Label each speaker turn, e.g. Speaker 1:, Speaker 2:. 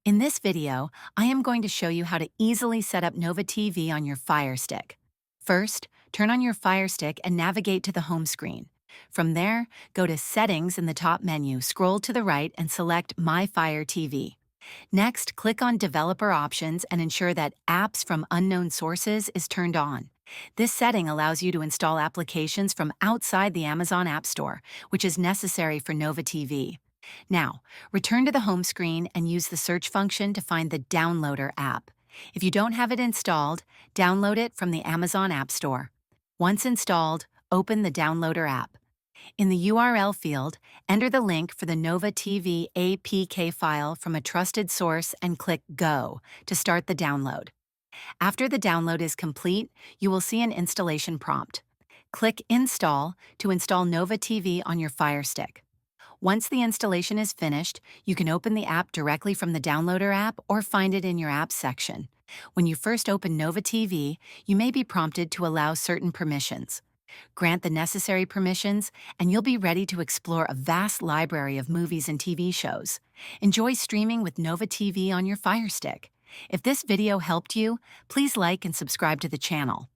Speaker 1: In this video, I am going to show you how to easily set up Nova TV on your Firestick. First, turn on your Firestick and navigate to the home screen. From there, go to Settings in the top menu, scroll to the right and select My Fire TV. Next, click on Developer Options and ensure that Apps from Unknown Sources is turned on. This setting allows you to install applications from outside the Amazon App Store, which is necessary for Nova TV. Now, return to the home screen and use the search function to find the Downloader app. If you don't have it installed, download it from the Amazon App Store. Once installed, open the Downloader app. In the URL field, enter the link for the Nova TV APK file from a trusted source and click Go to start the download. After the download is complete, you will see an installation prompt. Click Install to install Nova TV on your Firestick. Once the installation is finished, you can open the app directly from the Downloader app or find it in your Apps section. When you first open Nova TV, you may be prompted to allow certain permissions. Grant the necessary permissions, and you'll be ready to explore a vast library of movies and TV shows. Enjoy streaming with Nova TV on your Firestick. If this video helped you, please like and subscribe to the channel.